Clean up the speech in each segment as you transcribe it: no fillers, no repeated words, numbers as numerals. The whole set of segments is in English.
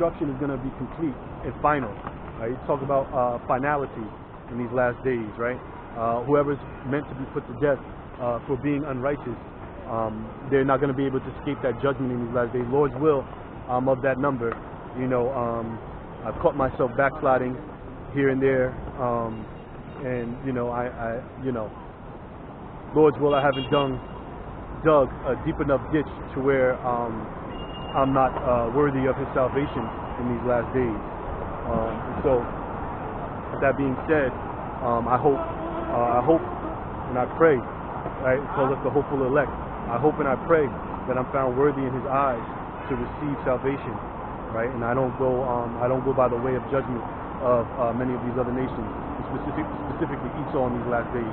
destruction is going to be complete and final. Right? You talk about finality in these last days, right? Whoever's meant to be put to death for being unrighteous, they're not going to be able to escape that judgment in these last days. Lord's will, of that number. You know, I've caught myself backsliding here and there, and you know, Lord's will, I haven't dug a deep enough ditch to where I'm not worthy of His salvation in these last days. So, with that being said, I hope and I pray, right? It calls us the hopeful elect. I hope and I pray that I'm found worthy in His eyes to receive salvation, right? And I don't go by the way of judgment of many of these other nations, specifically Esau in these last days.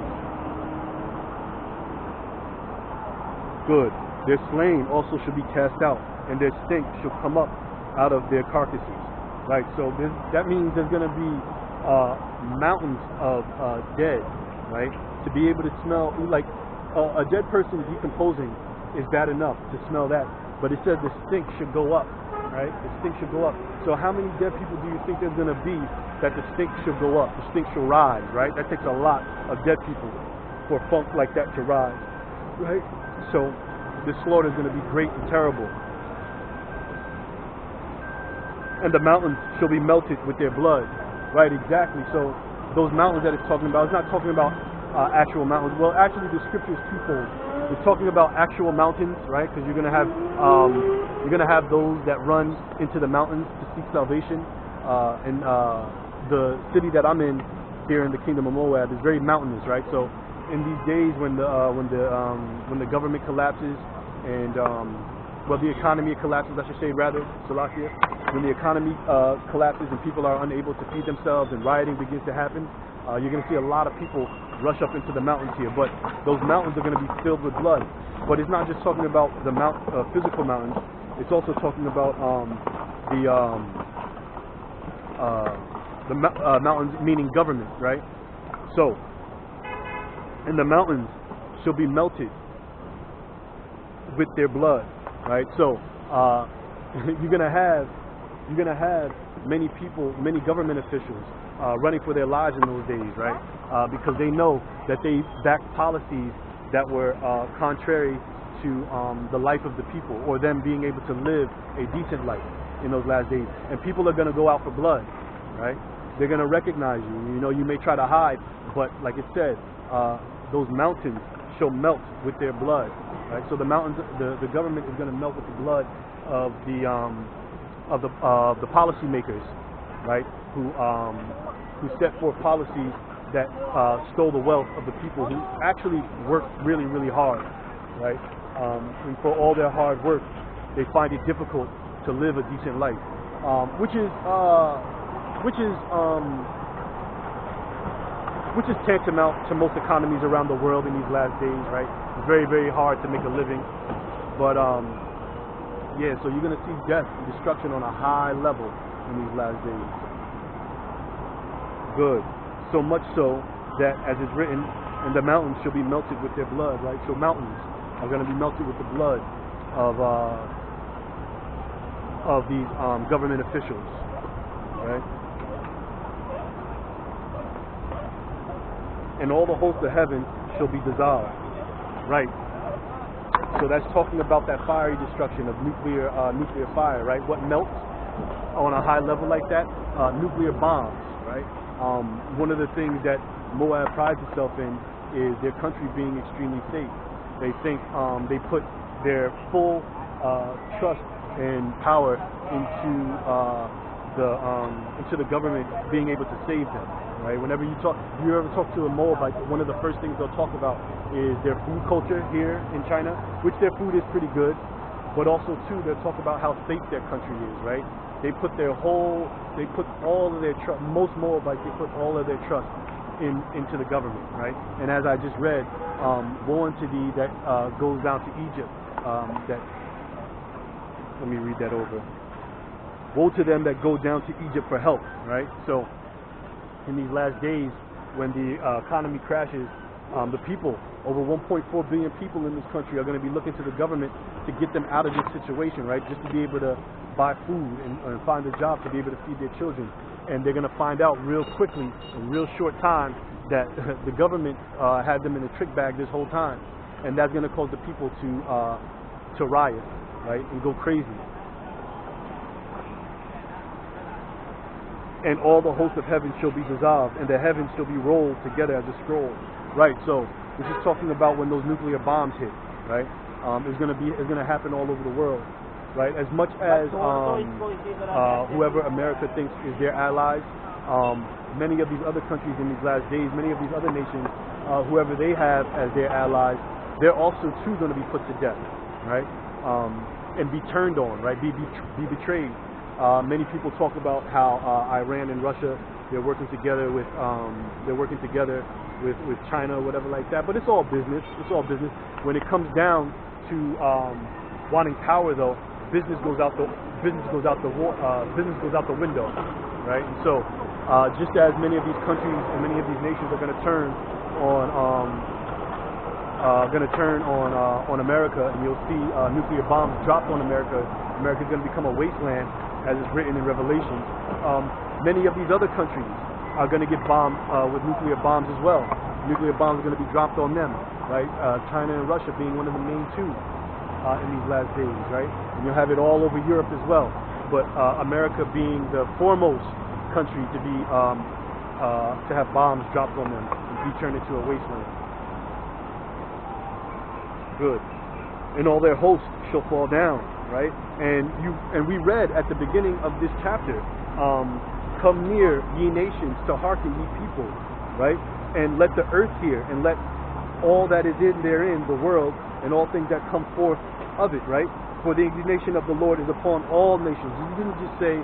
Good. Their slain also shall be cast out, and their stink shall come up out of their carcasses, right? So that means there's going to be mountains of dead, right? To be able to smell, like a dead person decomposing is bad enough to smell that, but it says the stink should go up, right? The stink should go up. So how many dead people do you think there's going to be that the stink should go up, the stink should rise, right? That takes a lot of dead people for funk like that to rise, right? So the slaughter is going to be great and terrible. And the mountains shall be melted with their blood, right? Exactly. So those mountains that it's talking about, it's not talking about actual mountains. Well, actually, the scripture is twofold. It's talking about actual mountains, right? Because you're going to have those that run into the mountains to seek salvation. And the city that I'm in here in the kingdom of Moab is very mountainous, right? So in these days when the government collapses and well, the economy collapses, I should say, rather, Salakia, when the economy collapses and people are unable to feed themselves and rioting begins to happen, you're going to see a lot of people rush up into the mountains here. But those mountains are going to be filled with blood. But it's not just talking about the physical mountains. It's also talking about the mountains, meaning government, right? So, and the mountains shall be melted with their blood, right? So you're gonna have many people, many government officials running for their lives in those days, right? Because they know that they backed policies that were contrary to the life of the people, or them being able to live a decent life in those last days. And people are gonna go out for blood, right? They're gonna recognize you. You know, you may try to hide, but like it said, those mountains shall melt with their blood, right? So the mountains, the government is going to melt with the blood of the policymakers, right? Who set forth policies that stole the wealth of the people who actually worked really, really hard, right? And for all their hard work, they find it difficult to live a decent life, which is tantamount to most economies around the world in these last days, right? It's very, very hard to make a living. But, yeah, so you're going to see death and destruction on a high level in these last days. Good. So much so that, as it's written, and the mountains shall be melted with their blood, right? So mountains are going to be melted with the blood of these government officials, right? And all the hosts of heaven shall be dissolved, right? So that's talking about that fiery destruction of nuclear fire, right? What melts on a high level like that? Nuclear bombs, right? One of the things that Moab prides itself in is their country being extremely safe. They think they put their full trust and power into the government being able to save them, right? Whenever you ever talk to a Moabite, one of the first things they'll talk about is their food culture here in China, which their food is pretty good, but also too they'll talk about how safe their country is, right? They put all of their trust. Most Moabites, they put all of their trust into the government, right? And as I just read, woe unto thee that goes down to Egypt. Let me read that over. Woe to them that go down to Egypt for help, right? So in these last days, when the economy crashes, the people, over 1.4 billion people in this country, are going to be looking to the government to get them out of this situation, right? Just to be able to buy food and find a job to be able to feed their children. And they're going to find out real quickly, in real short time, that the government had them in a trick bag this whole time. And that's going to cause the people to riot, right, and go crazy. And all the hosts of heaven shall be dissolved, and the heavens shall be rolled together as a scroll. Right, so this is talking about when those nuclear bombs hit, right? It's going to happen all over the world, right? As much as whoever America thinks is their allies, many of these other countries in these last days, many of these other nations, whoever they have as their allies, they're also too going to be put to death, right? And be turned on, right? Be betrayed. Many people talk about how Iran and Russia, they're working together with China or whatever like that. But it's all business. It's all business. When it comes down to wanting power, though, business goes out the window, right? And so, just as many of these countries and many of these nations are going to turn on America, and you'll see nuclear bombs dropped on America. America's going to become a wasteland, as is written in Revelation. Many of these other countries are going to get bombed with nuclear bombs as well. Nuclear bombs are going to be dropped on them, right? China and Russia being one of the main two in these last days, right? And you'll have it all over Europe as well. But America being the foremost country to be to have bombs dropped on them and be turned into a wasteland. Good. And all their hosts shall fall down. Right, and we read at the beginning of this chapter, come near ye nations to hearken ye people, right, and let the earth hear, and let all that is in therein, the world, and all things that come forth of it, right, for the indignation of the Lord is upon all nations. It didn't just say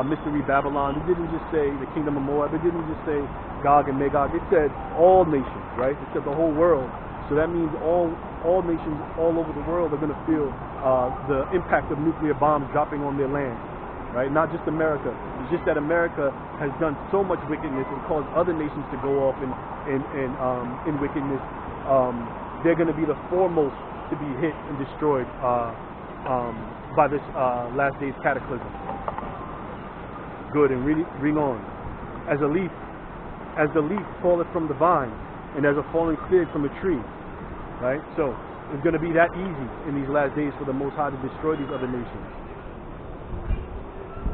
mystery Babylon, it didn't just say the kingdom of Moab, it didn't just say Gog and Magog, it said all nations, right, it said the whole world. So that means all nations all over the world are going to feel the impact of nuclear bombs dropping on their land, right? Not just America. It's just that America has done so much wickedness and caused other nations to go off in wickedness. They're going to be the foremost to be hit and destroyed by this last day's cataclysm. Good, and reading on. As the leaf falleth from the vine, and as a falling fig from a tree, right? So it's going to be that easy in these last days for the Most High to destroy these other nations.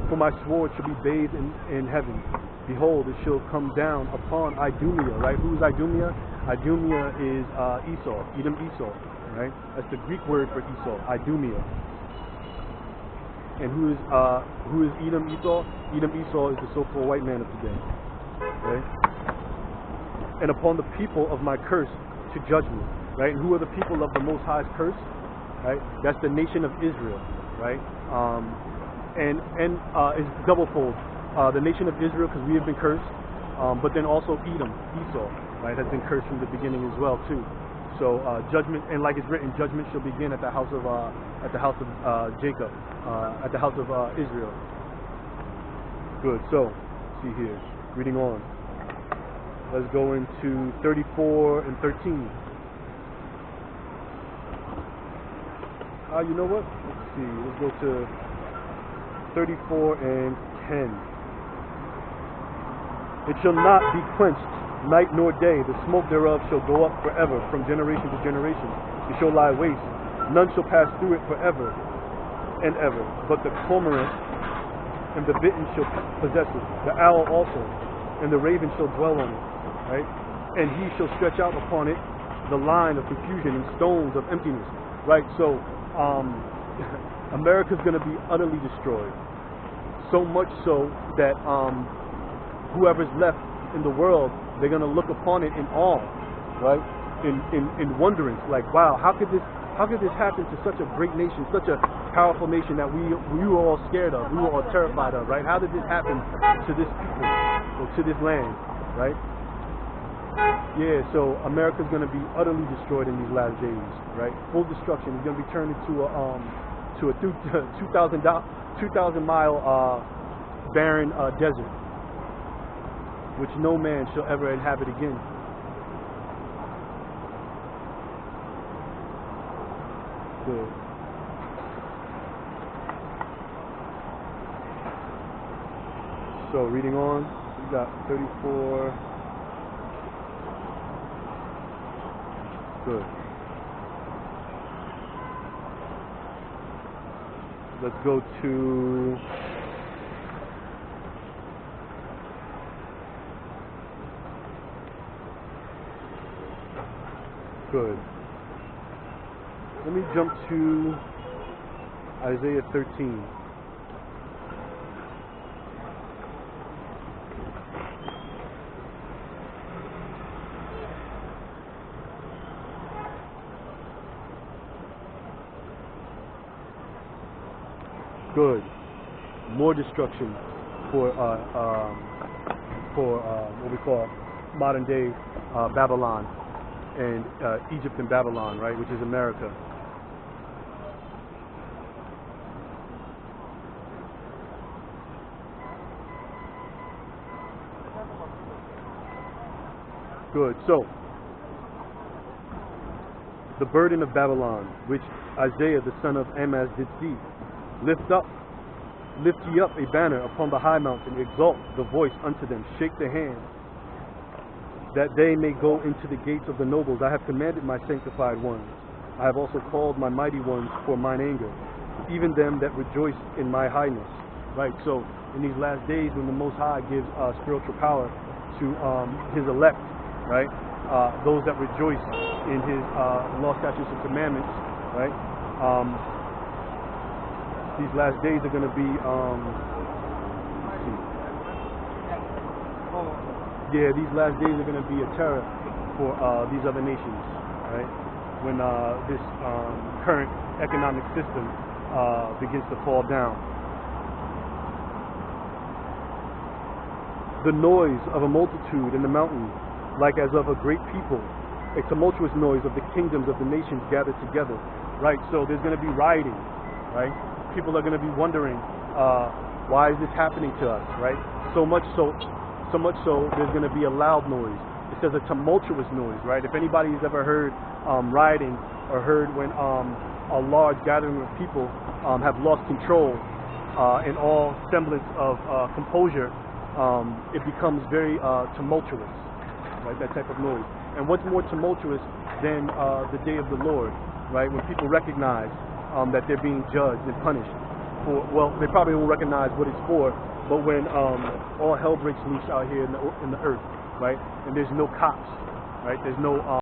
For my sword shall be bathed in heaven. Behold, it shall come down upon Idumea, right? Who is Idumea? Idumea is Esau, Edom Esau, right? That's the Greek word for Esau, Idumea. And who is Edom Esau? Edom Esau is the so-called white man of today, right? And upon the people of my curse to judgment, right? And who are the people of the Most High's curse, right? That's the nation of Israel, right? And it's doublefold. The nation of Israel, because we have been cursed, but then also Edom, Esau, right, has been cursed from the beginning as well too. So judgment, and like it's written, judgment shall begin at the house of Jacob, at the house of Israel. Good. So see here, reading on. Let's go into 34 and 13. You know what? Let's see. Let's go to 34 and 10. It shall not be quenched night nor day. The smoke thereof shall go up forever, from generation to generation. It shall lie waste. None shall pass through it forever and ever. But the cormorant and the bittern shall possess it. The owl also, and the raven shall dwell on it. Right? And he shall stretch out upon it the line of confusion and stones of emptiness. Right? So America's going to be utterly destroyed. So much so that whoever's left in the world, they're going to look upon it in awe, right? In wonderance, like, wow, how could this happen to such a great nation, such a powerful nation that we were all scared of, we were all terrified of, right? How did this happen to this people or to this land, right? Yeah, so America's going to be utterly destroyed in these last days, right? Full destruction. It's going to be turned into a 2,000-mile barren desert, which no man shall ever inhabit again. Good. So reading on, we got 34. Good. Let's go to good. Let me jump to Isaiah 13. Good. More destruction for what we call modern day Babylon and Egypt and Babylon, right, which is America. Good. So, the burden of Babylon, which Isaiah the son of Amoz did see. Lift ye up a banner upon the high mountain, exalt the voice unto them, shake the hand, that they may go into the gates of the nobles. I have commanded my sanctified ones. I have also called my mighty ones for mine anger, even them that rejoice in my highness. Right, so in these last days when the Most High gives spiritual power to his elect, right, those that rejoice in his law, statutes, and commandments, right, these last days are going to be, these last days are going to be a terror for these other nations, right? When this current economic system begins to fall down. The noise of a multitude in the mountain, like as of a great people, a tumultuous noise of the kingdoms of the nations gathered together, right? So there's going to be rioting, right? People are going to be wondering, why is this happening to us, right? So much so there's going to be a loud noise. It says a tumultuous noise, right? If anybody has ever heard rioting or heard when a large gathering of people have lost control in all semblance of composure, it becomes very tumultuous, right? That type of noise. And what's more tumultuous than the day of the Lord, right? When people recognize that they're being judged and punished for, well, they probably won't recognize what it's for, but when all hell breaks loose out here in the earth, right, and there's no cops, right, there's no